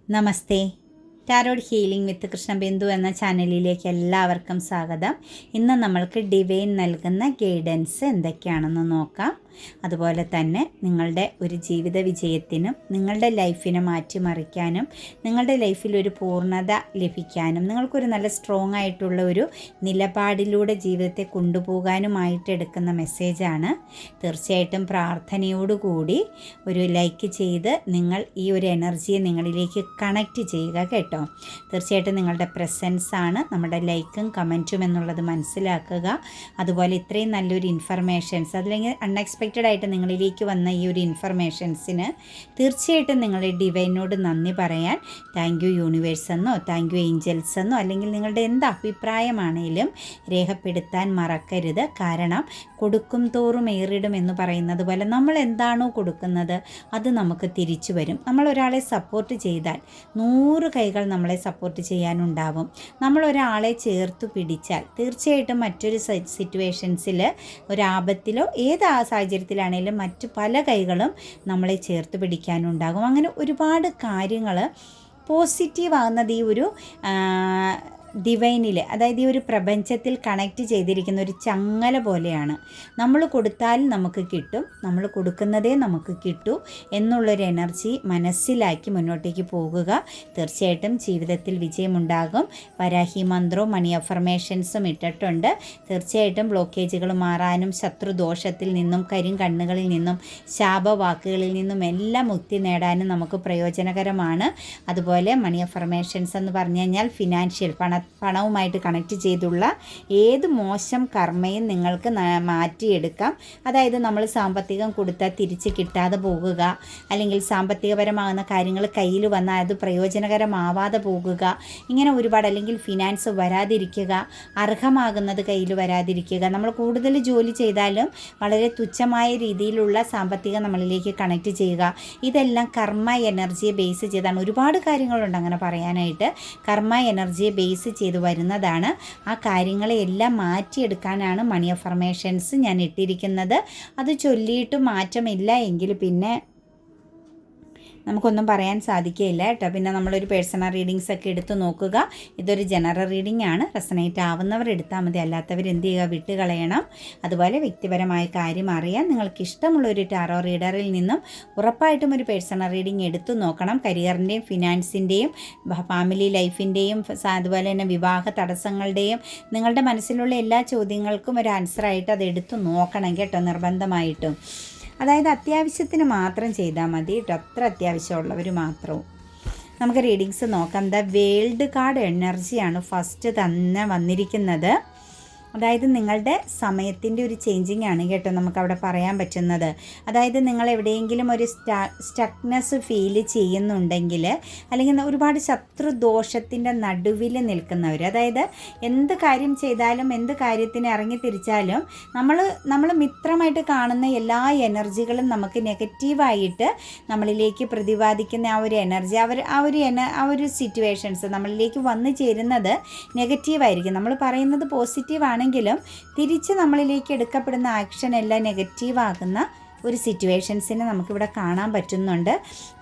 നമസ്തേ. Tarot healing വിത്ത് കൃഷ്ണബിന്ദു എന്ന ചാനലിലേക്ക് എല്ലാവർക്കും സ്വാഗതം. ഇന്ന് നമ്മൾക്ക് ഡിവൈൻ നൽകുന്ന ഗൈഡൻസ് എന്തൊക്കെയാണെന്ന് നോക്കാം. അതുപോലെ തന്നെ നിങ്ങളുടെ ഒരു ജീവിത വിജയത്തിനും നിങ്ങളുടെ ലൈഫിനെ മാറ്റിമറിക്കാനും നിങ്ങളുടെ ലൈഫിൽ ഒരു പൂർണ്ണത ലഭിക്കാനും നിങ്ങൾക്കൊരു നല്ല സ്ട്രോങ് ആയിട്ടുള്ള ഒരു നിലപാടിലൂടെ ജീവിതത്തെ കൊണ്ടുപോകാനുമായിട്ട് എടുക്കുന്ന മെസ്സേജാണ്. തീർച്ചയായിട്ടും പ്രാർത്ഥനയോടുകൂടി ഒരു ലൈക്ക് ചെയ്ത് നിങ്ങൾ ഈ ഒരു എനർജിയെ നിങ്ങളിലേക്ക് കണക്റ്റ് ചെയ്യുക കേട്ടോ. തീർച്ചയായിട്ടും നിങ്ങളുടെ പ്രസൻസ് ആണ് നമ്മുടെ ലൈക്കും കമൻറ്റും എന്നുള്ളത് മനസ്സിലാക്കുക. അതുപോലെ ഇത്രയും നല്ലൊരു ഇൻഫർമേഷൻസ് അതല്ലെങ്കിൽ അൺഎക്സ്പെക്റ്റഡ് ആയിട്ട് നിങ്ങളിലേക്ക് വന്ന ഈ ഒരു ഇൻഫർമേഷൻസിന് തീർച്ചയായിട്ടും നിങ്ങൾ ഡിവൈനോട് നന്ദി പറയാൻ താങ്ക് യു യൂണിവേഴ്സ് എന്നോ താങ്ക് യു ഏഞ്ചൽസ് എന്നോ അല്ലെങ്കിൽ നിങ്ങളുടെ എന്ത് അഭിപ്രായമാണെങ്കിലും രേഖപ്പെടുത്താൻ മറക്കരുത്. കാരണം കൊടുക്കും തോറും ഏറിടും എന്ന് പറയുന്നത് പോലെ നമ്മൾ എന്താണോ കൊടുക്കുന്നത് അത് നമുക്ക് തിരിച്ചു വരും. നമ്മൾ ഒരാളെ സപ്പോർട്ട് ചെയ്താൽ 100 കൈകൾ നമ്മളെ സപ്പോർട്ട് ചെയ്യാനുണ്ടാവും. നമ്മൾ ഒരാളെ ചേർത്ത് പിടിച്ചാൽ തീർച്ചയായിട്ടും മറ്റൊരു സിറ്റുവേഷൻസിൽ ഒരാപത്തിലോ ഏത് സാഹചര്യത്തിലാണെങ്കിലും മറ്റു പല കൈകളും നമ്മളെ ചേർത്ത് പിടിക്കാനുണ്ടാകും. അങ്ങനെ ഒരുപാട് കാര്യങ്ങൾ പോസിറ്റീവ് ആകുന്നത് ഈ ഒരു ഡിവൈനിൽ, അതായത് ഈ ഒരു പ്രപഞ്ചത്തിൽ കണക്റ്റ് ചെയ്തിരിക്കുന്ന ഒരു ചങ്ങല പോലെയാണ്. നമ്മൾ കൊടുത്താൽ നമുക്ക് കിട്ടും, നമ്മൾ കൊടുക്കുന്നതേ നമുക്ക് കിട്ടൂ എന്നുള്ളൊരു എനർജി മനസ്സിലാക്കി മുന്നോട്ടേക്ക് പോകുക. തീർച്ചയായിട്ടും ജീവിതത്തിൽ വിജയമുണ്ടാകും. വരാഹി മന്ത്രവും മണി അഫർമേഷൻസും ഇട്ടിട്ടുണ്ട്. തീർച്ചയായിട്ടും ബ്ലോക്കേജുകൾ മാറാനും ശത്രുദോഷത്തിൽ നിന്നും കരിങ്കണ്ണുകളിൽ നിന്നും ശാപവാക്കുകളിൽ നിന്നും എല്ലാം മുക്തി നേടാനും നമുക്ക് പ്രയോജനകരമാണ്. അതുപോലെ മണി അഫർമേഷൻസ് എന്ന് പറഞ്ഞു കഴിഞ്ഞാൽ ഫിനാൻഷ്യൽ പണവുമായിട്ട് കണക്റ്റ് ചെയ്തുള്ള ഏത് മോശം കർമ്മയും നിങ്ങൾക്ക് മാറ്റിയെടുക്കാം. അതായത് നമ്മൾ സാമ്പത്തികം കൊടുത്താൽ തിരിച്ച് കിട്ടാതെ പോകുക, അല്ലെങ്കിൽ സാമ്പത്തികപരമാകുന്ന കാര്യങ്ങൾ കയ്യിൽ വന്നാൽ അത് പ്രയോജനകരമാവാതെ പോകുക, ഇങ്ങനെ ഒരുപാട്, അല്ലെങ്കിൽ ഫിനാൻസ് വരാതിരിക്കുക, അർഹമാകുന്നത് കയ്യിൽ വരാതിരിക്കുക, നമ്മൾ കൂടുതൽ ജോലി ചെയ്താലും വളരെ തുച്ഛമായ രീതിയിലുള്ള സാമ്പത്തികം നമ്മളിലേക്ക് കണക്റ്റ് ചെയ്യുക, ഇതെല്ലാം കർമ്മ എനർജിയെ ബേസ് ചെയ്താണ്. ഒരുപാട് കാര്യങ്ങളുണ്ട് അങ്ങനെ പറയാനായിട്ട്. കർമ്മ എനർജിയെ ബേസ് ചെയ്ത് വരുന്നതാണ്. ആ കാര്യങ്ങളെ എല്ലാം മാറ്റിയെടുക്കാനാണ് മണി അഫർമേഷൻസ് ഞാൻ ഇട്ടിരിക്കുന്നത്. അത് ചൊല്ലിയിട്ട് മാറ്റമില്ല എങ്കിൽ പിന്നെ നമുക്കൊന്നും പറയാൻ സാധിക്കുകയില്ല കേട്ടോ. പിന്നെ നമ്മളൊരു പേഴ്സണൽ റീഡിങ്സ് ഒക്കെ എടുത്ത് നോക്കുക. ഇതൊരു ജനറൽ റീഡിംഗ് ആണ്. റെസനേറ്റ് ആവുന്നവർ എടുത്താൽ മതി, അല്ലാത്തവർ എന്ത് ചെയ്യുക, വിട്ടുകളയണം. അതുപോലെ വ്യക്തിപരമായ കാര്യം അറിയാൻ നിങ്ങൾക്ക് ഇഷ്ടമുള്ളൊരു ടാറോ റീഡറിൽ നിന്നും ഉറപ്പായിട്ടും ഒരു പേഴ്സണൽ റീഡിംഗ് എടുത്തു നോക്കണം. കരിയറിൻ്റെയും ഫിനാൻസിൻ്റെയും ഫാമിലി ലൈഫിൻ്റെയും അതുപോലെ തന്നെ വിവാഹ തടസ്സങ്ങളുടെയും നിങ്ങളുടെ മനസ്സിലുള്ള എല്ലാ ചോദ്യങ്ങൾക്കും ഒരു ആൻസറായിട്ട് അത് എടുത്തു നോക്കണം കേട്ടോ, നിർബന്ധമായിട്ടും. അതായത് അത്യാവശ്യത്തിന് മാത്രം ചെയ്താൽ മതി കേട്ടോ, അത്ര അത്യാവശ്യമുള്ളവർ മാത്രവും. നമുക്ക് റീഡിങ്സ് നോക്കാം. ദ വേൾഡ് കാർഡ് എനർജിയാണ് ഫസ്റ്റ് തന്നെ വന്നിരിക്കുന്നത്. അതായത് നിങ്ങളുടെ സമയത്തിൻ്റെ ഒരു ചേഞ്ചിങ് ആണ് കേട്ടോ നമുക്കവിടെ പറയാൻ പറ്റുന്നത്. അതായത് നിങ്ങൾ എവിടെയെങ്കിലും ഒരു സ്റ്റക്നെസ് ഫീൽ ചെയ്യുന്നുണ്ടെങ്കിൽ, അല്ലെങ്കിൽ ഒരുപാട് ശത്രുദോഷത്തിൻ്റെ നടുവിൽ നിൽക്കുന്നവർ, അതായത് എന്ത് കാര്യം ചെയ്താലും എന്ത് കാര്യത്തിന് ഇറങ്ങി തിരിച്ചാലും നമ്മൾ മിത്രമായിട്ട് കാണുന്ന എല്ലാ എനർജികളും നമുക്ക് നെഗറ്റീവായിട്ട് നമ്മളിലേക്ക് പ്രതിപാദിക്കുന്ന ആ ഒരു എനർജി, ആ ഒരു സിറ്റുവേഷൻസ് നമ്മളിലേക്ക് വന്നു ചേരുന്നത് നെഗറ്റീവായിരിക്കും. നമ്മൾ പറയുന്നത് പോസിറ്റീവാണ് െങ്കിലും തിരിച്ച് നമ്മളിലേക്ക് എടുക്കപ്പെടുന്ന ആക്ഷൻ എല്ലാം നെഗറ്റീവാകുന്ന ഒരു സിറ്റുവേഷൻസിനെ നമുക്കിവിടെ കാണാൻ പറ്റുന്നുണ്ട്.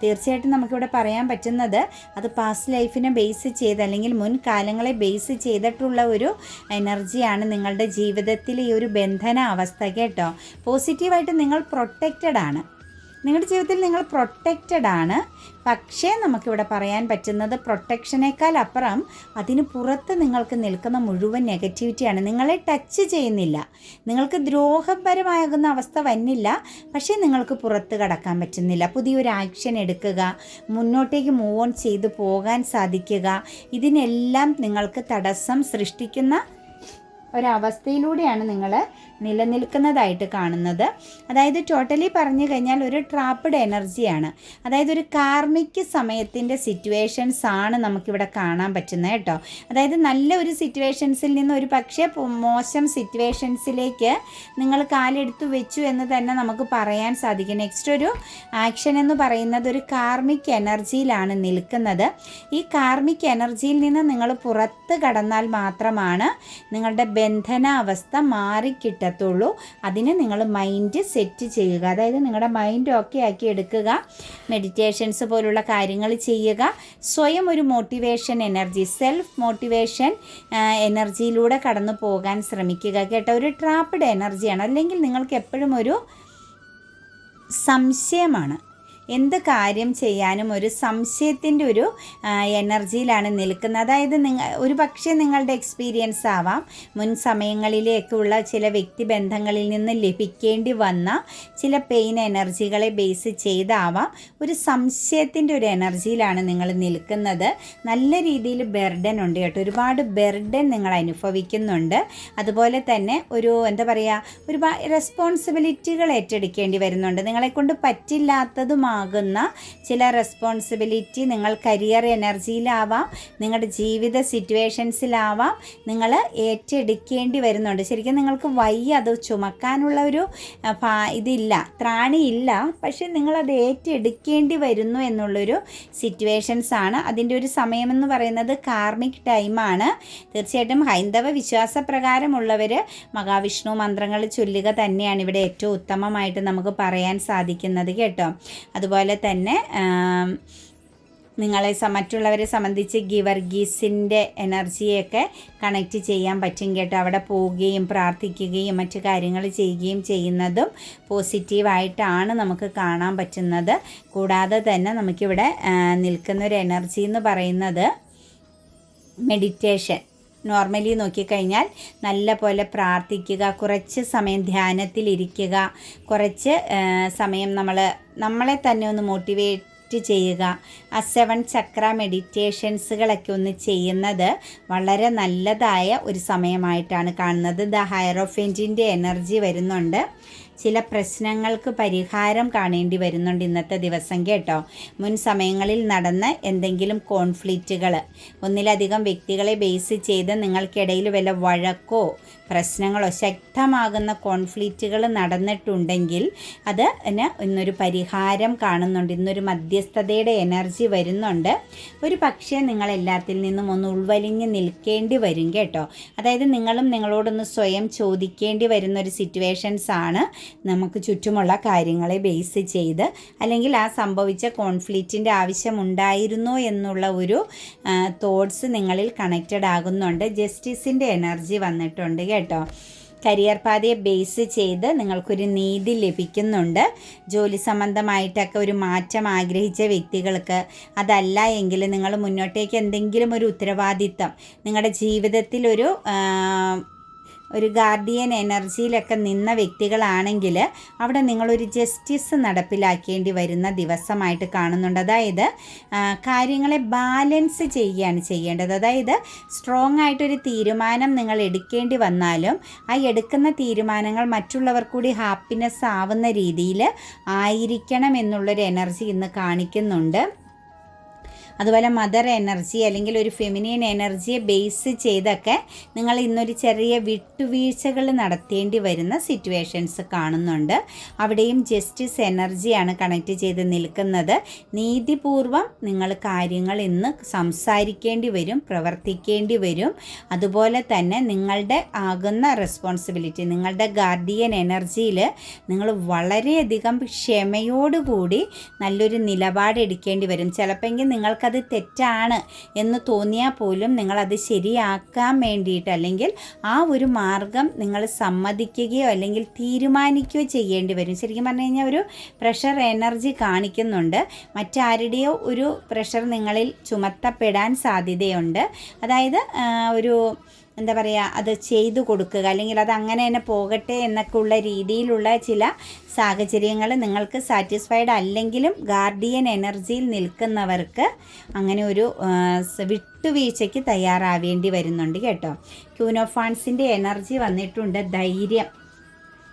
തീർച്ചയായിട്ടും നമുക്കിവിടെ പറയാൻ പറ്റുന്നത് അത് പാസ്റ്റ് ലൈഫിനെ ബേസ് ചെയ്ത് അല്ലെങ്കിൽ മുൻകാലങ്ങളെ ബേസ് ചെയ്തിട്ടുള്ള ഒരു എനർജിയാണ് നിങ്ങളുടെ ജീവിതത്തിൽ ഈ ഒരു ബന്ധന അവസ്ഥ കേട്ടോ. പോസിറ്റീവായിട്ട് നിങ്ങൾ പ്രൊട്ടക്റ്റഡ് ആണ്, നിങ്ങളുടെ ജീവിതത്തിൽ നിങ്ങൾ പ്രൊട്ടക്റ്റഡ് ആണ്. പക്ഷേ നമുക്കിവിടെ പറയാൻ പറ്റുന്നത് പ്രൊട്ടക്ഷനേക്കാൾ അപ്പുറം അതിന് പുറത്ത് നിങ്ങൾക്ക് നിൽക്കുന്ന മുഴുവൻ നെഗറ്റിവിറ്റിയാണ്. നിങ്ങളെ ടച്ച് ചെയ്യുന്നില്ല, നിങ്ങൾക്ക് ദ്രോഹപരമാകുന്ന അവസ്ഥ വന്നില്ല, പക്ഷേ നിങ്ങൾക്ക് പുറത്ത് കടക്കാൻ പറ്റുന്നില്ല. പുതിയൊരു ആക്ഷൻ എടുക്കുക, മുന്നോട്ടേക്ക് മൂവ് ഓൺ ചെയ്തു പോകാൻ സാധിക്കുക, ഇതിനെല്ലാം നിങ്ങൾക്ക് തടസ്സം സൃഷ്ടിക്കുന്ന ഒരവസ്ഥയിലൂടെയാണ് നിങ്ങൾ നിലനിൽക്കുന്നതായിട്ട് കാണുന്നത്. അതായത് ടോട്ടലി പറഞ്ഞു കഴിഞ്ഞാൽ ഒരു ട്രാപ്പ്ഡ് എനർജിയാണ്. അതായത് ഒരു കാർമിക് സമയത്തിൻ്റെ സിറ്റുവേഷൻസ് ആണ് നമുക്കിവിടെ കാണാൻ പറ്റുന്നത് കേട്ടോ. അതായത് നല്ല ഒരു സിറ്റുവേഷൻസിൽ നിന്ന് ഒരു പക്ഷേ മോശം സിറ്റുവേഷൻസിലേക്ക് നിങ്ങൾ കാലെടുത്തു വെച്ചു എന്ന് തന്നെ നമുക്ക് പറയാൻ സാധിക്കും. നെക്സ്റ്റ് ഒരു ആക്ഷൻ എന്ന് പറയുന്നത് ഒരു കാർമിക് എനർജിയിലാണ് നിൽക്കുന്നത്. ഈ കാർമിക് എനർജിയിൽ നിന്ന് നിങ്ങൾ പുറത്ത് കടന്നാൽ മാത്രമാണ് നിങ്ങളുടെ ബന്ധനാവസ്ഥ മാറിക്കിട്ടത്തുള്ളൂ. അതിന് നിങ്ങൾ മൈൻഡ് സെറ്റ് ചെയ്യുക, അതായത് നിങ്ങളുടെ മൈൻഡ് ഓക്കെ ആക്കി എടുക്കുക, മെഡിറ്റേഷൻസ് പോലുള്ള കാര്യങ്ങൾ ചെയ്യുക, സ്വയം ഒരു മോട്ടിവേഷൻ എനർജി, സെൽഫ് മോട്ടിവേഷൻ എനർജിയിലൂടെ കടന്നു പോകാൻ ശ്രമിക്കുക കേട്ടോ. ഒരു ട്രാപ്പ്ഡ് എനർജിയാണ്, അല്ലെങ്കിൽ നിങ്ങൾക്ക് എപ്പോഴും ഒരു സംശയമാണ്. എന്ത് കാര്യം ചെയ്യാനും ഒരു സംശയത്തിൻ്റെ ഒരു എനർജിയിലാണ് നിൽക്കുന്നത്. അതായത് ഒരു പക്ഷേ നിങ്ങളുടെ എക്സ്പീരിയൻസ് ആവാം, മുൻ സമയങ്ങളിലേക്കുള്ള ചില വ്യക്തിബന്ധങ്ങളിൽ നിന്ന് ലഭിക്കേണ്ടി വന്ന ചില പെയിൻ എനർജികളെ ബേസ് ചെയ്താവാം ഒരു സംശയത്തിൻ്റെ ഒരു എനർജിയിലാണ് നിങ്ങൾ നിൽക്കുന്നത്. നല്ല രീതിയിൽ ബെർഡൻ ഉണ്ട് കേട്ടോ, ഒരുപാട് ബെർഡൻ നിങ്ങൾ അനുഭവിക്കുന്നുണ്ട്. അതുപോലെ തന്നെ ഒരു ഒരുപാട് റെസ്പോൺസിബിലിറ്റികൾ ഏറ്റെടുക്കേണ്ടി വരുന്നുണ്ട്. നിങ്ങളെക്കൊണ്ട് പറ്റില്ലാത്തതുമാണ് ചില റെസ്പോൺസിബിലിറ്റി നിങ്ങൾ കരിയർ എനർജിയിലാവാം, നിങ്ങളുടെ ജീവിത സിറ്റുവേഷൻസിലാവാം, നിങ്ങൾ ഏറ്റെടുക്കേണ്ടി വരുന്നുണ്ട്. ശരിക്കും നിങ്ങൾക്ക് വയ്യ, അത് ചുമക്കാനുള്ള ഒരു ഇതില്ല, ത്രാണിയില്ല, പക്ഷെ നിങ്ങളത് ഏറ്റെടുക്കേണ്ടി വരുന്നു എന്നുള്ളൊരു സിറ്റുവേഷൻസാണ്. അതിൻ്റെ ഒരു സമയമെന്ന് പറയുന്നത് കാർമിക് ടൈമാണ്. തീർച്ചയായിട്ടും ഹൈന്ദവ വിശ്വാസപ്രകാരമുള്ളവർ മഹാവിഷ്ണു മന്ത്രങ്ങൾ ചൊല്ലുക തന്നെയാണ് ഇവിടെ ഏറ്റവും ഉത്തമമായിട്ട് നമുക്ക് പറയാൻ സാധിക്കുന്നത് കേട്ടോ. അതുപോലെ തന്നെ മറ്റുള്ളവരെ സംബന്ധിച്ച് ഗിവർഗീസിൻ്റെ എനർജിയൊക്കെ കണക്റ്റ് ചെയ്യാൻ പറ്റും കേട്ടോ. അവിടെ പോവുകയും പ്രാർത്ഥിക്കുകയും മറ്റു കാര്യങ്ങൾ ചെയ്യുകയും ചെയ്യുന്നതും പോസിറ്റീവായിട്ടാണ് നമുക്ക് കാണാൻ പറ്റുന്നത്. കൂടാതെ തന്നെ നമുക്കിവിടെ നിൽക്കുന്നൊരു എനർജി എന്ന് പറയുന്നത് മെഡിറ്റേഷൻ. നോർമലി നോക്കിക്കഴിഞ്ഞാൽ നല്ല പോലെ പ്രാർത്ഥിക്കുക, കുറച്ച് സമയം ധ്യാനത്തിലിരിക്കുക, കുറച്ച് സമയം നമ്മളെ തന്നെ ഒന്ന് മോട്ടിവേറ്റ് ചെയ്യുക. ആ 7 ചക്ര മെഡിറ്റേഷൻസുകളൊക്കെ ഒന്ന് ചെയ്യുന്നത് വളരെ നല്ലതായ ഒരു സമയമായിട്ടാണ് കാണുന്നത്. ദ ഹയറോഫെൻറ്റിൻ്റെ എനർജി വരുന്നുണ്ട്. ചില പ്രശ്നങ്ങൾക്ക് പരിഹാരം കാണേണ്ടി വരുന്നുണ്ട് ഇന്നത്തെ ദിവസം കേട്ടോ. മുൻ സമയങ്ങളിൽ നടന്ന എന്തെങ്കിലും കോൺഫ്ലിക്റ്റുകൾ, ഒന്നിലധികം വ്യക്തികളെ ബേസ് ചെയ്ത് നിങ്ങൾക്കിടയിൽ വല്ല വഴക്കോ പ്രശ്നങ്ങളോ ശക്തമാകുന്ന കോൺഫ്ലിക്റ്റുകൾ നടന്നിട്ടുണ്ടെങ്കിൽ അതിന് ഇന്നൊരു പരിഹാരം കാണുന്നുണ്ട്. ഇന്നൊരു മധ്യസ്ഥതയുടെ എനർജി വരുന്നുണ്ട്. ഒരു പക്ഷേ നിങ്ങളെല്ലാത്തിൽ നിന്നും ഒന്ന് ഉൾവലിഞ്ഞ് നിൽക്കേണ്ടി വരും കേട്ടോ. അതായത് നിങ്ങളും നിങ്ങളോടൊന്ന് സ്വയം ചോദിക്കേണ്ടി വരുന്നൊരു സിറ്റുവേഷൻസാണ് നമുക്ക് ചുറ്റുമുള്ള കാര്യങ്ങളെ ബേസ് ചെയ്ത്, അല്ലെങ്കിൽ ആ സംഭവിച്ച കോൺഫ്ലിക്റ്റിൻ്റെ ആവശ്യമുണ്ടായിരുന്നോ എന്നുള്ള ഒരു തോട്ട്സ് നിങ്ങളിൽ കണക്റ്റഡ് ആകുന്നുണ്ട്. ജസ്റ്റിസിൻ്റെ എനർജി വന്നിട്ടുണ്ട് കേട്ടോ. കരിയർ പാതയെ ബേസ് ചെയ്ത് നിങ്ങൾക്കൊരു നീതി ലഭിക്കുന്നുണ്ട്. ജോലി സംബന്ധമായിട്ടൊക്കെ ഒരു മാറ്റം ആഗ്രഹിച്ച വ്യക്തികൾക്ക്, അതല്ല എങ്കിൽ നിങ്ങൾ മുന്നോട്ടേക്ക് എന്തെങ്കിലും ഒരു ഉത്തരവാദിത്തം നിങ്ങളുടെ ജീവിതത്തിൽ ഒരു ഗാർഡിയൻ എനർജിയിലൊക്കെ നിന്ന വ്യക്തികളാണെങ്കിൽ അവിടെ നിങ്ങളൊരു ജസ്റ്റിസ് നടപ്പിലാക്കേണ്ടി വരുന്ന ദിവസമായിട്ട് കാണുന്നുണ്ട്. അതായത് കാര്യങ്ങളെ ബാലൻസ് ചെയ്യുകയാണ് ചെയ്യേണ്ടത്. അതായത് സ്ട്രോങ് ആയിട്ടൊരു തീരുമാനം നിങ്ങൾ എടുക്കേണ്ടി വന്നാലും ആ എടുക്കുന്ന തീരുമാനങ്ങൾ മറ്റുള്ളവർ കൂടി ഹാപ്പിനെസ് ആവുന്ന രീതിയിൽ ആയിരിക്കണം എന്നുള്ളൊരു എനർജി ഇന്ന് കാണിക്കുന്നുണ്ട്. അതുപോലെ മദർ എനർജി അല്ലെങ്കിൽ ഒരു ഫെമിനിയൻ എനർജിയെ ബേസ് ചെയ്തൊക്കെ നിങ്ങൾ ഇന്നൊരു ചെറിയ വിട്ടുവീഴ്ചകൾ നടത്തേണ്ടി വരുന്ന സിറ്റുവേഷൻസ് കാണുന്നുണ്ട്. അവിടെയും ജസ്റ്റിസ് എനർജിയാണ് കണക്റ്റ് ചെയ്ത് നിൽക്കുന്നത്. നീതിപൂർവം നിങ്ങൾ കാര്യങ്ങൾ ഇന്ന് സംസാരിക്കേണ്ടി വരും, പ്രവർത്തിക്കേണ്ടി വരും. അതുപോലെ തന്നെ നിങ്ങളുടെ ആകുന്ന റെസ്പോൺസിബിലിറ്റി, നിങ്ങളുടെ ഗാർഡിയൻ എനർജിയിൽ നിങ്ങൾ വളരെയധികം ക്ഷമയോടുകൂടി നല്ലൊരു നിലപാടെടുക്കേണ്ടി വരും. ചിലപ്പോൾ നിങ്ങൾക്ക് അത് തെറ്റാണ് എന്ന് തോന്നിയാൽ പോലും നിങ്ങളത് ശരിയാക്കാൻ വേണ്ടിയിട്ട് അല്ലെങ്കിൽ ആ ഒരു മാർഗം നിങ്ങൾ സമ്മതിക്കുകയോ അല്ലെങ്കിൽ തീരുമാനിക്കുകയോ ചെയ്യേണ്ടി വരും. ശരിക്കും പറഞ്ഞു കഴിഞ്ഞാൽ ഒരു പ്രഷർ എനർജി കാണിക്കുന്നുണ്ട്. മറ്റാരുടെയോ ഒരു പ്രഷർ നിങ്ങളിൽ ചുമത്തപ്പെടാൻ സാധ്യതയുണ്ട്. അതായത് അത് ചെയ്തു കൊടുക്കുക, അല്ലെങ്കിൽ അത് അങ്ങനെ തന്നെ പോകട്ടെ എന്നൊക്കെ ഉള്ള രീതിയിലുള്ള ചില സാഹചര്യങ്ങൾ നിങ്ങൾക്ക് സാറ്റിസ്ഫൈഡ് അല്ലെങ്കിലും ഗാർഡിയൻ എനർജിയിൽ നിൽക്കുന്നവർക്ക് അങ്ങനെ ഒരു വിട്ടുവീഴ്ചയ്ക്ക് തയ്യാറാവേണ്ടി വരുന്നുണ്ട് കേട്ടോ. ക്യൂൻ ഓഫ് വാൻഡ്സിൻ്റെ എനർജി വന്നിട്ടുണ്ട്. ധൈര്യം,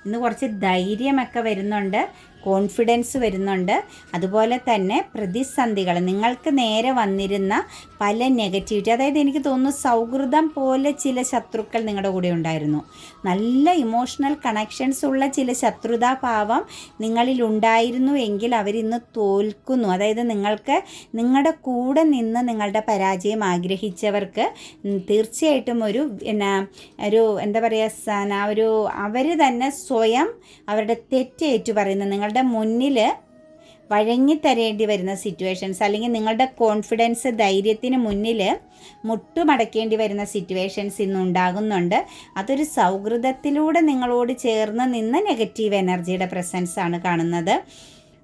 ഇന്ന് കുറച്ച് ധൈര്യമൊക്കെ വരുന്നുണ്ട്. കോൺഫിഡൻസ് വരുന്നുണ്ട്. അതുപോലെ തന്നെ പ്രതിസന്ധികൾ, നിങ്ങൾക്ക് നേരെ വന്നിരുന്ന പല നെഗറ്റിവിറ്റി, അതായത് എനിക്ക് തോന്നുന്നു സൗഹൃദം പോലെ ചില ശത്രുക്കൾ നിങ്ങളുടെ കൂടെ ഉണ്ടായിരുന്നു. നല്ല ഇമോഷണൽ കണക്ഷൻസ് ഉള്ള ചില ശത്രുതാഭാവം നിങ്ങളിൽ ഉണ്ടായിരുന്നു എങ്കിൽ അവരിന്ന് തോൽക്കുന്നു. അതായത് നിങ്ങളുടെ കൂടെ നിന്ന് നിങ്ങളുടെ പരാജയം ആഗ്രഹിച്ചവർക്ക് തീർച്ചയായിട്ടും ഒരു എന്താ പറയുക, അവർ തന്നെ സ്വയം അവരുടെ തെറ്റേറ്റു പറയുന്നത്, നിങ്ങളുടെ മുന്നിൽ വഴങ്ങിത്തരേണ്ടി വരുന്ന സിറ്റുവേഷൻസ്, അല്ലെങ്കിൽ നിങ്ങളുടെ കോൺഫിഡൻസ്, ധൈര്യത്തിന് മുന്നിൽ മുട്ടുമടക്കേണ്ടി വരുന്ന സിറ്റുവേഷൻസ് ഇന്ന് ഉണ്ടാകുന്നുണ്ട്. അതൊരു സൗഹൃദത്തിലൂടെ നിങ്ങളോട് ചേർന്ന് നിന്ന നെഗറ്റീവ് എനർജിയുടെ പ്രസൻസ് ആണ് കാണുന്നത്.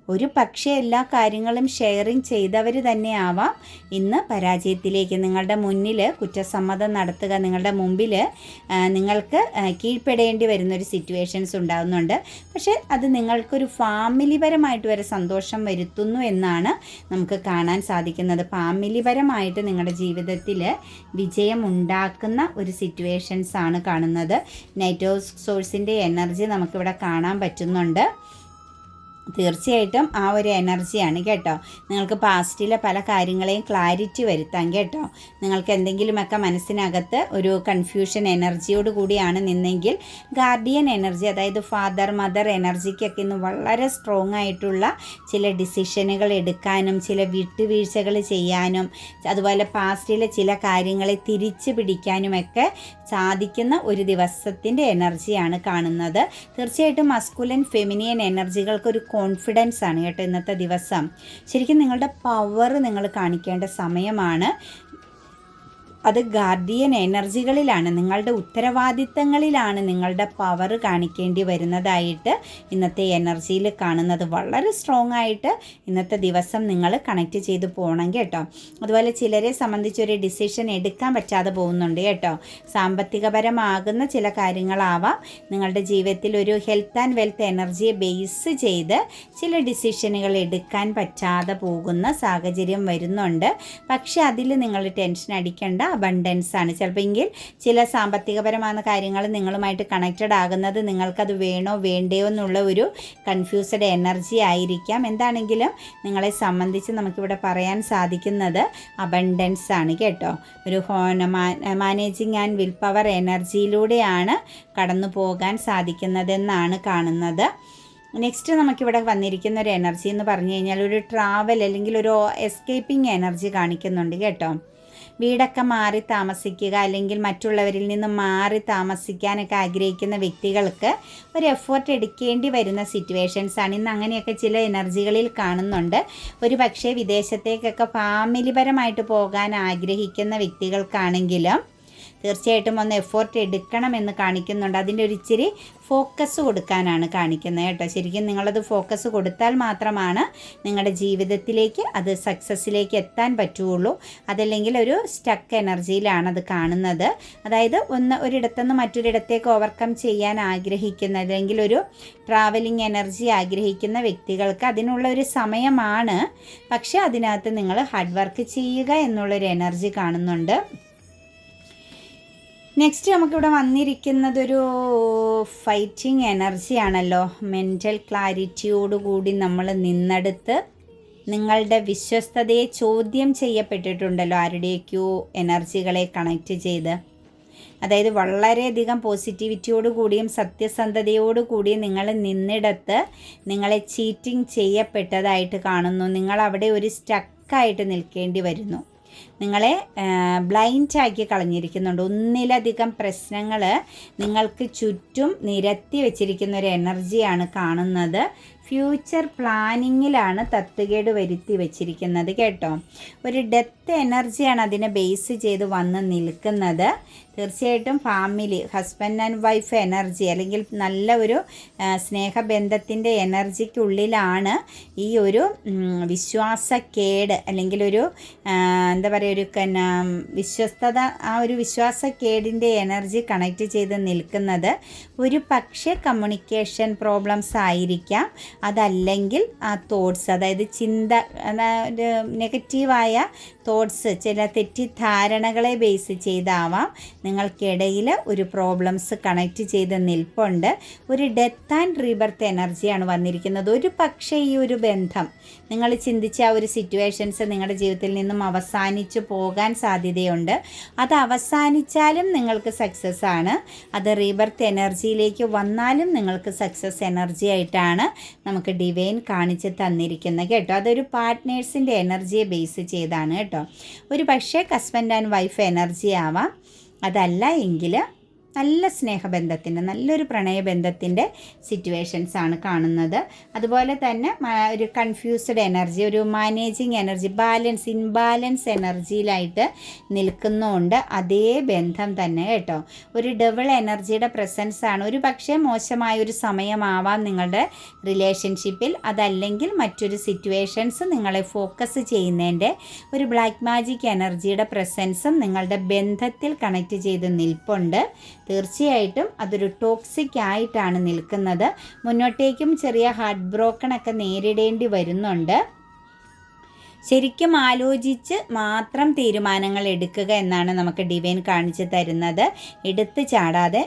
ഒരു പക്ഷേ എല്ലാ കാര്യങ്ങളും ഷെയറിങ് ചെയ്തവർ തന്നെ ആവാം ഇന്ന് പരാജയത്തിലേക്ക്, നിങ്ങളുടെ മുന്നിൽ കുറ്റസമ്മതം നടത്തുക, നിങ്ങളുടെ മുമ്പിൽ നിങ്ങൾക്ക് കീഴ്പ്പെടേണ്ടി വരുന്നൊരു സിറ്റുവേഷൻസ് ഉണ്ടാകുന്നുണ്ട്. പക്ഷേ അത് നിങ്ങൾക്കൊരു ഫാമിലിപരമായിട്ട് വരെ സന്തോഷം വരുത്തുന്നു എന്നാണ് നമുക്ക് കാണാൻ സാധിക്കുന്നത്. ഫാമിലിപരമായിട്ട് നിങ്ങളുടെ ജീവിതത്തിൽ വിജയം ഉണ്ടാക്കുന്ന ഒരു സിറ്റുവേഷൻസ് ആണ് കാണുന്നത്. നൈറ്റ് ഓഫ് സോഴ്സിൻ്റെ എനർജി നമുക്കിവിടെ കാണാൻ പറ്റുന്നുണ്ട്. തീർച്ചയായിട്ടും ആ ഒരു എനർജിയാണ് കേട്ടോ. നിങ്ങൾക്ക് പാസ്റ്റിലെ പല കാര്യങ്ങളെയും ക്ലാരിറ്റി വരുത്താം കേട്ടോ. നിങ്ങൾക്ക് എന്തെങ്കിലുമൊക്കെ മനസ്സിനകത്ത് ഒരു കൺഫ്യൂഷൻ എനർജിയോട് കൂടിയാണ് നിന്നെങ്കിൽ ഗാർഡിയൻ എനർജി, അതായത് ഫാദർ മദർ എനർജിക്കൊക്കെ ഇന്ന് വളരെ സ്ട്രോങ് ആയിട്ടുള്ള ചില ഡിസിഷനുകൾ എടുക്കാനും ചില വിട്ടുവീഴ്ചകൾ ചെയ്യാനും അതുപോലെ പാസ്റ്റിലെ ചില കാര്യങ്ങളെ തിരിച്ചു പിടിക്കാനുമൊക്കെ സാധിക്കുന്ന ഒരു ദിവസത്തിൻ്റെ എനർജിയാണ് കാണുന്നത്. തീർച്ചയായിട്ടും മസ്കുലൻ ഫെമിനിയൻ എനർജികൾക്കൊരു കോൺഫിഡൻസ് ആണ് കേട്ടോ ഇന്നത്തെ ദിവസം. ശരിക്കും നിങ്ങളുടെ പവർ നിങ്ങൾ കാണിക്കേണ്ട സമയമാണ്. അത് ഗാർഡിയൻ എനർജികളിലാണ്, നിങ്ങളുടെ ഉത്തരവാദിത്തങ്ങളിലാണ് നിങ്ങളുടെ പവർ കാണിക്കേണ്ടി വരുന്നതായിട്ട് ഇന്നത്തെ എനർജിയിൽ കാണുന്നത്. വളരെ സ്ട്രോങ് ആയിട്ട് ഇന്നത്തെ ദിവസം നിങ്ങൾ കണക്റ്റ് ചെയ്ത് പോകണം കേട്ടോ. അതുപോലെ ചിലരെ സംബന്ധിച്ചൊരു ഡിസിഷൻ എടുക്കാൻ പറ്റാതെ പോകുന്നുണ്ട് കേട്ടോ. സാമ്പത്തികപരമാകുന്ന ചില കാര്യങ്ങളാവാം. നിങ്ങളുടെ ജീവിതത്തിൽ ഒരു ഹെൽത്ത് ആൻഡ് വെൽത്ത് എനർജിയെ ബേസ് ചെയ്ത് ചില ഡിസിഷനുകൾ എടുക്കാൻ പറ്റാതെ പോകുന്ന സാഹചര്യം വരുന്നുണ്ട്. പക്ഷേ അതിൽ നിങ്ങൾ ടെൻഷൻ അടിക്കേണ്ട. അബണ്ടൻസ് ആണ്. ചിലപ്പോൾ ചില സാമ്പത്തികപരമായ കാര്യങ്ങൾ നിങ്ങളുമായിട്ട് കണക്റ്റഡ് ആകുന്നത് നിങ്ങൾക്കത് വേണോ വേണ്ടയോ എന്നുള്ള ഒരു കൺഫ്യൂസ്ഡ് എനർജി ആയിരിക്കാം. എന്താണെങ്കിലും നിങ്ങളെ സംബന്ധിച്ച് നമുക്കിവിടെ പറയാൻ സാധിക്കുന്നത് അബണ്ടൻസ് ആണ് കേട്ടോ. ഒരു മാനേജിങ് ആൻഡ് വിൽ പവർ എനർജിയിലൂടെയാണ് കടന്നു പോകാൻ സാധിക്കുന്നതെന്നാണ് കാണുന്നത്. നെക്സ്റ്റ് നമുക്കിവിടെ വന്നിരിക്കുന്ന ഒരു എനർജി എന്ന് പറഞ്ഞു കഴിഞ്ഞാൽ ഒരു ട്രാവൽ അല്ലെങ്കിൽ ഒരു എസ്കേപ്പിംഗ് എനർജി കാണിക്കുന്നുണ്ട് കേട്ടോ. വീടൊക്കെ മാറി താമസിക്കുക അല്ലെങ്കിൽ മറ്റുള്ളവരിൽ നിന്ന് മാറി താമസിക്കാനൊക്കെ ആഗ്രഹിക്കുന്ന വ്യക്തികൾക്ക് ഒരു എഫേർട്ട് എടുക്കേണ്ടി വരുന്ന സിറ്റുവേഷൻസാണ് ഇന്ന്. അങ്ങനെയൊക്കെ ചില എനർജികളിൽ കാണുന്നുണ്ട്. ഒരു പക്ഷേ വിദേശത്തേക്കൊക്കെ ഫാമിലിപരമായിട്ട് പോകാൻ ആഗ്രഹിക്കുന്ന വ്യക്തികൾക്കാണെങ്കിലും തീർച്ചയായിട്ടും ഒന്ന് എഫേർട്ട് എടുക്കണമെന്ന് കാണിക്കുന്നുണ്ട്. അതിൻ്റെ ഒരു ഇച്ചിരി ഫോക്കസ് കൊടുക്കാനാണ് കാണിക്കുന്നത് കേട്ടോ. ശരിക്കും നിങ്ങളത് ഫോക്കസ് കൊടുത്താൽ മാത്രമാണ് നിങ്ങളുടെ ജീവിതത്തിലേക്ക് അത് സക്സസ്സിലേക്ക് എത്താൻ പറ്റുകയുള്ളൂ. അതല്ലെങ്കിൽ ഒരു സ്റ്റക്ക് എനർജിയിലാണ് അത് കാണുന്നത്. അതായത് ഒരിടത്തുനിന്ന് മറ്റൊരിടത്തേക്ക് ഓവർകം ചെയ്യാൻ ആഗ്രഹിക്കുന്ന അല്ലെങ്കിൽ ഒരു ട്രാവലിംഗ് എനർജി ആഗ്രഹിക്കുന്ന വ്യക്തികൾക്ക് അതിനുള്ള ഒരു സമയമാണ്. പക്ഷേ അതിനകത്ത് നിങ്ങൾ ഹാർഡ് വർക്ക് ചെയ്യുക എന്നുള്ളൊരു എനർജി കാണുന്നുണ്ട്. നെക്സ്റ്റ് നമുക്കിവിടെ വന്നിരിക്കുന്നതൊരു ഫൈറ്റിംഗ് എനർജിയാണല്ലോ. മെൻ്റൽ ക്ലാരിറ്റിയോടുകൂടി നമ്മൾ നിന്നെടുത്ത് നിങ്ങളുടെ വിശ്വസ്തതയെ ചോദ്യം ചെയ്യപ്പെട്ടിട്ടുണ്ടല്ലോ ആരുടെയൊക്കെയോ എനർജികളെ കണക്റ്റ് ചെയ്ത്. അതായത് വളരെയധികം പോസിറ്റിവിറ്റിയോടുകൂടിയും സത്യസന്ധതയോടുകൂടിയും നിങ്ങൾ നിന്നിടത്ത് നിങ്ങളെ ചീറ്റിംഗ് ചെയ്യപ്പെട്ടതായിട്ട് കാണുന്നു. നിങ്ങളവിടെ ഒരു സ്റ്റക്കായിട്ട് നിൽക്കേണ്ടി വരുന്നു. നിങ്ങളെ ബ്ലൈൻഡാക്കി കളഞ്ഞിരിക്കുന്നുണ്ട്. ഒന്നിലധികം പ്രശ്നങ്ങൾ നിങ്ങൾക്ക് ചുറ്റും നിരത്തി വെച്ചിരിക്കുന്ന ഒരു എനർജിയാണ് കാണുന്നത്. ഫ്യൂച്ചർ പ്ലാനിങ്ങിലാണ് തട്ടുകേട് വരുത്തി വെച്ചിരിക്കുന്നത് കേട്ടോ. ഒരു ഡെത്ത് എനർജിയാണ് അതിനെ ബേസ് ചെയ്ത് വന്ന് നിൽക്കുന്നത്. തീർച്ചയായിട്ടും family, husband and wife energy അല്ലെങ്കിൽ നല്ല ഒരു സ്നേഹബന്ധത്തിൻ്റെ എനർജിക്കുള്ളിലാണ് ഈ ഒരു വിശ്വാസക്കേട് അല്ലെങ്കിൽ ഒരു എന്താ പറയുക ഒരു വിശ്വസ്തത, ആ ഒരു വിശ്വാസക്കേടിൻ്റെ എനർജി കണക്റ്റ് ചെയ്ത് നിൽക്കുന്നത്. ഒരു പക്ഷേ കമ്മ്യൂണിക്കേഷൻ പ്രോബ്ലംസ് ആയിരിക്കാം. അതല്ലെങ്കിൽ ആ തോട്ട്സ്, അതായത് നെഗറ്റീവായ തോട്ട്സ്, ചില തെറ്റിദ്ധാരണകളെ ബേസ് ചെയ്താവാം നിങ്ങൾക്കിടയിൽ ഒരു പ്രോബ്ലംസ് കണക്റ്റ് ചെയ്ത് നിൽപ്പുണ്ട്. ഒരു ഡെത്ത് ആൻഡ് റീബർത്ത് എനർജിയാണ് വന്നിരിക്കുന്നത്. ഒരു പക്ഷേ ഈ ഒരു ബന്ധം നിങ്ങൾ ചിന്തിച്ച ആ ഒരു സിറ്റുവേഷൻസ് നിങ്ങളുടെ ജീവിതത്തിൽ നിന്നും അവസാനിച്ചു പോകാൻ സാധ്യതയുണ്ട്. അത് അവസാനിച്ചാലും നിങ്ങൾക്ക് സക്സസ് ആണ്. അത് റീബർത്ത് എനർജിയിലേക്ക് വന്നാലും നിങ്ങൾക്ക് സക്സസ് എനർജി ആയിട്ടാണ് നമുക്ക് ഡിവൈൻ കാണിച്ച് തന്നിരിക്കുന്നത് കേട്ടോ. അതൊരു പാർട്ട്നേഴ്സിൻ്റെ എനർജിയെ ബേസ് ചെയ്താണ് കേട്ടോ. ഒരു പക്ഷേ ഹസ്ബൻഡ് ആൻഡ് വൈഫ് എനർജി ആവാം. അതല്ല എങ്കിൽ നല്ല സ്നേഹബന്ധത്തിൻ്റെ, നല്ലൊരു പ്രണയബന്ധത്തിൻ്റെ സിറ്റുവേഷൻസാണ് കാണുന്നത്. അതുപോലെ തന്നെ ഒരു കൺഫ്യൂസ്ഡ് എനർജി, ഒരു മാനേജിങ് എനർജി, ഇൻബാലൻസ് എനർജിയിലായിട്ട് നിൽക്കുന്നുണ്ട് അതേ ബന്ധം തന്നെ കേട്ടോ. ഒരു ഡബിൾ എനർജിയുടെ പ്രസൻസ് ആണ്. ഒരു പക്ഷേ മോശമായൊരു സമയമാവാം നിങ്ങളുടെ റിലേഷൻഷിപ്പിൽ. അതല്ലെങ്കിൽ മറ്റൊരു സിറ്റുവേഷൻസ് നിങ്ങളെ ഫോക്കസ് ചെയ്യുന്നതിൻ്റെ ഒരു ബ്ലാക്ക് മാജിക് എനർജിയുടെ പ്രസൻസും നിങ്ങളുടെ ബന്ധത്തിൽ കണക്റ്റ് ചെയ്ത് നിൽപ്പുണ്ട്. തീർച്ചയായിട്ടും അതൊരു ടോക്സിക് ആയിട്ടാണ് നിൽക്കുന്നത്. മുന്നോട്ടേക്കും ചെറിയ ഹാർട്ട് ബ്രോക്കണൊക്കെ നേരിടേണ്ടി വരുന്നുണ്ട്. ശരിക്കും ആലോചിച്ച് മാത്രം തീരുമാനങ്ങൾ എടുക്കുക എന്നാണ് നമുക്ക് ഡിവൈൻ കാണിച്ചു തരുന്നത്. എടുത്ത് ചാടാതെ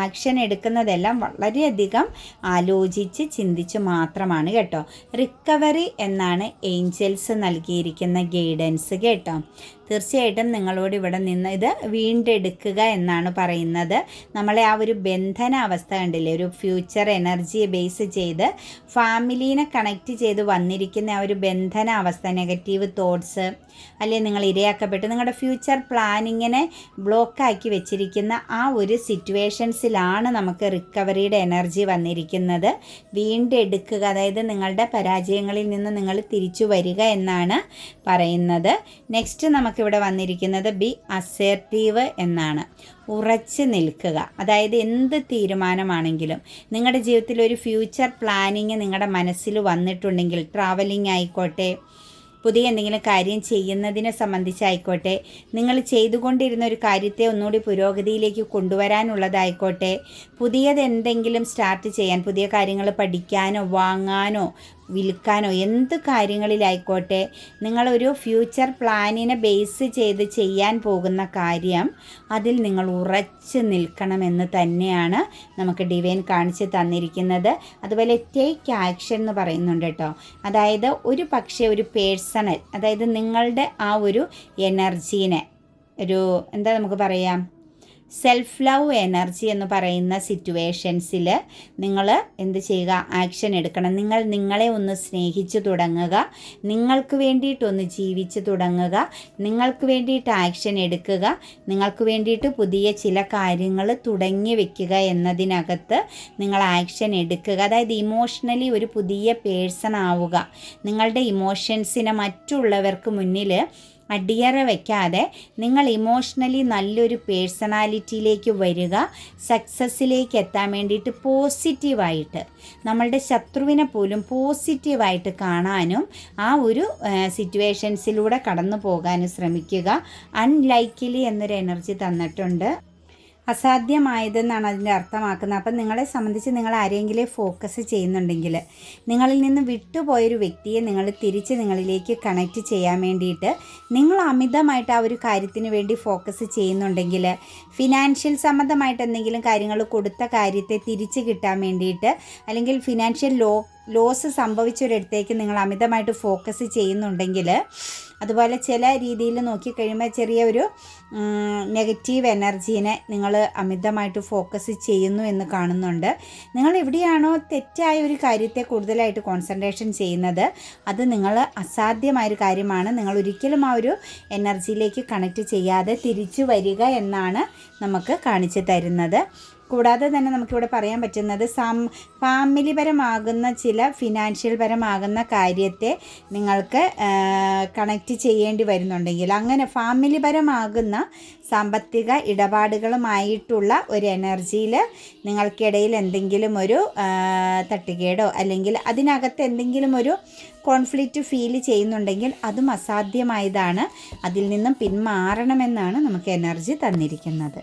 ആക്ഷൻ എടുക്കുന്നതെല്ലാം വളരെയധികം ആലോചിച്ച് ചിന്തിച്ച് മാത്രമാണ് കേട്ടോ. റിക്കവറി എന്നാണ് ഏഞ്ചൽസ് നൽകിയിരിക്കുന്ന ഗൈഡൻസ് കേട്ടോ. തീർച്ചയായിട്ടും നിങ്ങളോട് ഇവിടെ നിന്ന് ഇത് വീണ്ടെടുക്കുക എന്നാണ് പറയുന്നത്. നമ്മളെ ആ ഒരു ബന്ധന അവസ്ഥ കണ്ടില്ലേ, ഒരു ഫ്യൂച്ചർ എനർജിയെ ബേസ് ചെയ്ത് ഫാമിലീനെ കണക്റ്റ് ചെയ്ത് വന്നിരിക്കുന്ന ആ ഒരു ബന്ധന അവസ്ഥ, നെഗറ്റീവ് തോട്ട്സ് അല്ലെങ്കിൽ നിങ്ങൾ ഇരയാക്കപ്പെട്ട് നിങ്ങളുടെ ഫ്യൂച്ചർ പ്ലാനിങ്ങിനെ ബ്ലോക്കാക്കി വെച്ചിരിക്കുന്ന ആ ഒരു സിറ്റുവേഷൻസിലാണ് നമുക്ക് റിക്കവറിയുടെ എനർജി വന്നിരിക്കുന്നത്. വീണ്ടെടുക്കുക, അതായത് നിങ്ങളുടെ പരാജയങ്ങളിൽ നിന്ന് നിങ്ങൾ തിരിച്ചു വരിക എന്നാണ് പറയുന്നത്. നെക്സ്റ്റ് നമുക്കിവിടെ വന്നിരിക്കുന്നത് ബി അസേർട്ടീവ് എന്നാണ്. ഉറച്ചു നിൽക്കുക, അതായത് എന്ത് തീരുമാനമാണെങ്കിലും നിങ്ങളുടെ ജീവിതത്തിൽ ഒരു ഫ്യൂച്ചർ പ്ലാനിങ് നിങ്ങളുടെ മനസ്സിൽ വന്നിട്ടുണ്ടെങ്കിൽ, ട്രാവലിംഗ് ആയിക്കോട്ടെ, പുതിയ എന്തെങ്കിലും കാര്യം ചെയ്യുന്നതിനെ സംബന്ധിച്ചായിക്കോട്ടെ, നിങ്ങൾ ചെയ്തുകൊണ്ടിരുന്ന ഒരു കാര്യത്തെ ഒന്നുകൂടി പുരോഗതിയിലേക്ക് കൊണ്ടുവരാനുള്ളതായിക്കോട്ടെ, പുതിയതെന്തെങ്കിലും സ്റ്റാർട്ട് ചെയ്യാൻ, പുതിയ കാര്യങ്ങൾ പഠിക്കാനോ വാങ്ങാനോ വിൽക്കാനോ എന്ത് കാര്യങ്ങളിലായിക്കോട്ടെ, നിങ്ങളൊരു ഫ്യൂച്ചർ പ്ലാനിനെ ബേസ് ചെയ്ത് ചെയ്യാൻ പോകുന്ന കാര്യം അതിൽ നിങ്ങൾ ഉറച്ചു നിൽക്കണമെന്ന് തന്നെയാണ് നമുക്ക് ഡിവൈൻ കാണിച്ച് തന്നിരിക്കുന്നത്. അതുപോലെ ടേക്ക് ആക്ഷൻ എന്ന് പറയുന്നുണ്ട് കേട്ടോ. അതായത് ഒരു പക്ഷേ ഒരു പേഴ്സണൽ, അതായത് നിങ്ങളുടെ ആ ഒരു എനർജീനെ, ഒരു എന്താ നമുക്ക് പറയാം, സെൽഫ് ലവ് എനർജി എന്ന് പറയുന്ന സിറ്റുവേഷൻസിൽ നിങ്ങൾ എന്ത് ചെയ്യുക, ആക്ഷൻ എടുക്കണം. നിങ്ങൾ നിങ്ങളെ ഒന്ന് സ്നേഹിച്ചു തുടങ്ങുക, നിങ്ങൾക്ക് വേണ്ടിയിട്ടൊന്ന് ജീവിച്ചു തുടങ്ങുക, നിങ്ങൾക്ക് വേണ്ടിയിട്ട് ആക്ഷൻ എടുക്കുക, നിങ്ങൾക്ക് വേണ്ടിയിട്ട് പുതിയ ചില കാര്യങ്ങൾ തുടങ്ങി വെക്കുക എന്നതിനകത്ത് നിങ്ങൾ ആക്ഷൻ എടുക്കുക. അതായത് ഇമോഷണലി ഒരു പുതിയ പേഴ്സൺ ആവുക. നിങ്ങളുടെ ഇമോഷൻസിനെ മറ്റുള്ളവർക്ക് മുന്നിൽ അടിയറ വയ്ക്കാതെ നിങ്ങൾ ഇമോഷണലി നല്ലൊരു പേഴ്സണാലിറ്റിയിലേക്ക് വരിക. സക്സസ്സിലേക്ക് എത്താൻ വേണ്ടിയിട്ട് പോസിറ്റീവായിട്ട്, നമ്മളുടെ ശത്രുവിനെ പോലും പോസിറ്റീവായിട്ട് കാണാനും ആ ഒരു സിറ്റുവേഷൻസിലൂടെ കടന്നു പോകാനും ശ്രമിക്കുക. അൺലൈക്കിലി എന്നൊരു എനർജി തന്നിട്ടുണ്ട്. അസാധ്യമായതെന്നാണ് അതിൻ്റെ അർത്ഥമാക്കുന്നത്. അപ്പം നിങ്ങളെ സംബന്ധിച്ച് നിങ്ങൾ ആരെങ്കിലും ഫോക്കസ് ചെയ്യുന്നുണ്ടെങ്കിൽ, നിങ്ങളിൽ നിന്ന് വിട്ടുപോയൊരു വ്യക്തിയെ നിങ്ങൾ തിരിച്ച് നിങ്ങളിലേക്ക് കണക്റ്റ് ചെയ്യാൻ വേണ്ടിയിട്ട് നിങ്ങൾ അമിതമായിട്ട് ആ ഒരു കാര്യത്തിന് വേണ്ടി ഫോക്കസ് ചെയ്യുന്നുണ്ടെങ്കിൽ, ഫിനാൻഷ്യൽ സംബന്ധമായിട്ട് എന്തെങ്കിലും കാര്യങ്ങൾ കൊടുത്ത കാര്യത്തെ തിരിച്ച് കിട്ടാൻ വേണ്ടിയിട്ട്, അല്ലെങ്കിൽ ഫിനാൻഷ്യൽ ലോസ് സംഭവിച്ചൊരിടത്തേക്ക് നിങ്ങൾ അമിതമായിട്ട് ഫോക്കസ് ചെയ്യുന്നുണ്ടെങ്കിൽ, അതുപോലെ ചില രീതിയിൽ നോക്കിക്കഴിയുമ്പോൾ ചെറിയ ഒരു നെഗറ്റീവ് എനർജീനെ നിങ്ങൾ അമിതമായിട്ട് ഫോക്കസ് ചെയ്യുന്നു എന്ന് കാണുന്നുണ്ട്. നിങ്ങൾ എവിടെയാണോ തെറ്റായ ഒരു കാര്യത്തെ കൂടുതലായിട്ട് കോൺസെൻട്രേഷൻ ചെയ്യുന്നത്, അത് നിങ്ങൾ അസാധ്യമായൊരു കാര്യമാണ്. നിങ്ങൾ ഒരിക്കലും ആ ഒരു എനർജിയിലേക്ക് കണക്റ്റ് ചെയ്യാതെ തിരിച്ചു വരിക എന്നാണ് നമുക്ക് കാണിച്ചു തരുന്നത്. കൂടാതെ തന്നെ നമുക്കിവിടെ പറയാൻ പറ്റുന്നത് ഫാമിലി പരമാകുന്ന ചില ഫിനാൻഷ്യൽ പരമാകുന്ന കാര്യത്തെ നിങ്ങൾക്ക് കണക്റ്റ് ചെയ്യേണ്ടി വരുന്നുണ്ടെങ്കിൽ, അങ്ങനെ ഫാമിലി പരമാകുന്ന സാമ്പത്തിക ഇടപാടുകളുമായിട്ടുള്ള ഒരു എനർജിയിൽ നിങ്ങൾക്കിടയിൽ എന്തെങ്കിലും ഒരു തട്ടുകേടോ അല്ലെങ്കിൽ അതിനകത്ത് എന്തെങ്കിലും ഒരു കോൺഫ്ലിക്റ്റ് ഫീൽ ചെയ്യുന്നുണ്ടെങ്കിൽ അതും അസാധ്യമായതാണ്. അതിൽ നിന്നും പിന്മാറണമെന്നാണ് നമുക്ക് എനർജി തന്നിരിക്കുന്നത്.